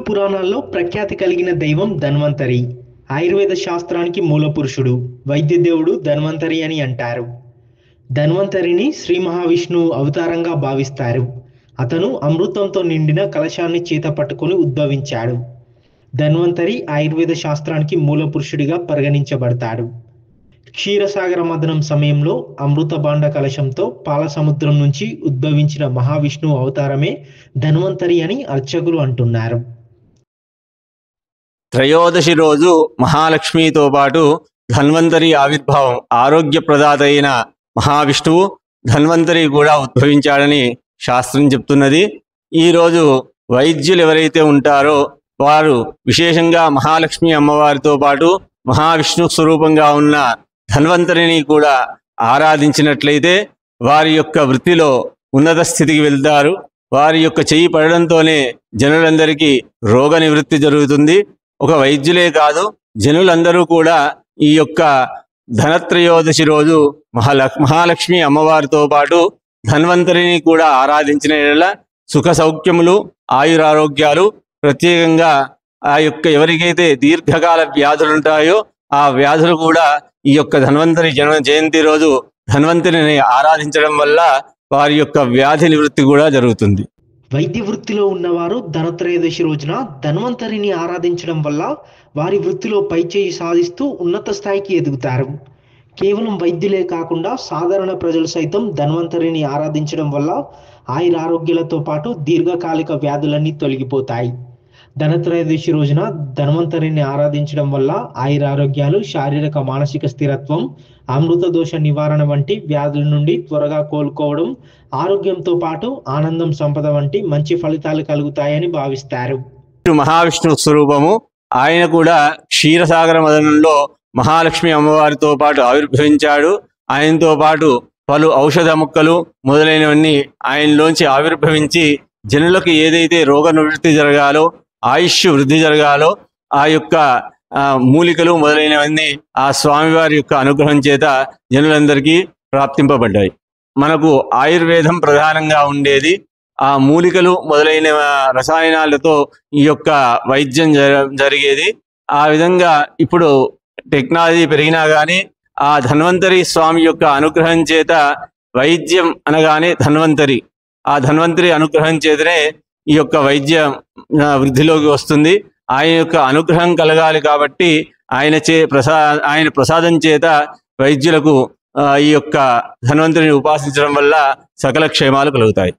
పురాణాల్లో ప్రఖ్యాతి కలిగిన దైవం ధన్వంతరి. ఆయుర్వేద శాస్త్రానికి మూలపురుషుడు, వైద్య దేవుడు ధన్వంతరి అని అంటారు. ధన్వంతరిని శ్రీ మహావిష్ణువు అవతారంగా భావిస్తారు. అతను అమృతంతో నిండిన కలశాన్ని చేత పట్టుకొని ఉద్భవించాడు. ధన్వంతరి ఆయుర్వేద శాస్త్రానికి మూలపురుషుడిగా పరిగణించబడతాడు. క్షీరసాగర మథనం సమయంలో అమృత భాండ కలశంతో పాల సముద్రం నుంచి ఉద్భవించిన మహావిష్ణువు అవతారమే ధన్వంతరి అని అర్చకులు అంటున్నారు. త్రయోదశి రోజు మహాలక్ష్మితో పాటు ధన్వంతరి ఆవిర్భావం, ఆరోగ్య ప్రదాత అయిన మహావిష్ణువు ధన్వంతరి కూడా ఉద్భవించాడని శాస్త్రం చెప్తున్నది. ఈరోజు వైద్యులు ఎవరైతే ఉంటారో వారు విశేషంగా మహాలక్ష్మి అమ్మవారితో పాటు మహావిష్ణు స్వరూపంగా ఉన్న ధన్వంతరిని కూడా ఆరాధించినట్లయితే వారి యొక్క వృత్తిలో ఉన్నత స్థితికి వెళ్తారు. వారి యొక్క చెయ్యి పడడంతోనే జనులందరికీ రోగ నివృత్తి జరుగుతుంది. ఒక వైద్యులే కాదు, జనులందరూ కూడా ఈ యొక్క ధనత్రయోదశి రోజు మహాలక్ష్మి అమ్మవారితో పాటు ధన్వంతరిని కూడా ఆరాధించిన యెడల సుఖ సౌఖ్యములు, ఆయురారోగ్యాలు, ప్రత్యేకంగా ఆ యొక్క ఎవరికైతే దీర్ఘకాల వ్యాధులు ఉంటాయో ఆ వ్యాధులు కూడా ఈ యొక్క ధన్వంతరి జయంతి రోజు ధన్వంతరిని ఆరాధించడం వల్ల వారి యొక్క వ్యాధి నివృత్తి కూడా జరుగుతుంది. వైద్య వృత్తిలో ఉన్నవారు ధనత్రయోదశి రోజున ధన్వంతరిని ఆరాధించడం వల్ల వారి వృత్తిలో పైచేయి సాధిస్తూ ఉన్నత స్థాయికి ఎదుగుతారు. కేవలం వైద్యులే కాకుండా సాధారణ ప్రజలు సైతం ధన్వంతరిని ఆరాధించడం వల్ల ఆయురారోగ్యాలతో పాటు దీర్ఘకాలిక వ్యాధులన్నీ తొలగిపోతాయి. ధనత్రయోదశి రోజున ధన్వంతరిని ఆరాధించడం వల్ల ఆయురారోగ్యాలు, శారీరక మానసిక స్థిరత్వం, అమృత దోష నివారణ వంటి వ్యాధుల నుండి త్వరగా కోలుకోవడం, ఆరోగ్యంతో పాటు ఆనందం, సంపద వంటి మంచి ఫలితాలు కలుగుతాయని భావిస్తారు. మహావిష్ణు స్వరూపము ఆయన కూడా క్షీరసాగర మదనంలో మహాలక్ష్మి అమ్మవారితో పాటు ఆవిర్భవించాడు. ఆయనతో పాటు పలు ఔషధ మొక్కలు మొదలైనవన్నీ ఆయనలోంచి ఆవిర్భవించి జనులకు ఏదైతే రోగ నివృత్తి జరగాలో, ఆయుష్ వృద్ధి జరగాలో ఆ యొక్క మూలికలు మొదలైనవన్నీ ఆ స్వామివారి యొక్క అనుగ్రహం చేత జనులందరికీ ప్రాప్తింపబడ్డాయి. మనకు ఆయుర్వేదం ప్రధానంగా ఉండేది. ఆ మూలికలు మొదలైన రసాయనాలతో ఈ యొక్క వైద్యం జరిగేది. ఆ విధంగా ఇప్పుడు టెక్నాలజీ పెరిగినా కానీ ఆ ధన్వంతరి స్వామి యొక్క అనుగ్రహం చేత వైద్యం అనగానే ధన్వంతరి, ఆ ధన్వంతరి అనుగ్రహం చేతనే ఈ యొక్క వైద్యం వృద్ధిలోకి వస్తుంది. ఆయన యొక్క అనుగ్రహం కలగాలి కాబట్టి ఆయన ప్రసాదం చేత వైద్యులకు ఈ యొక్క ధన్వంతరిని ఉపాసించడం వల్ల సకల క్షేమాలు కలుగుతాయి.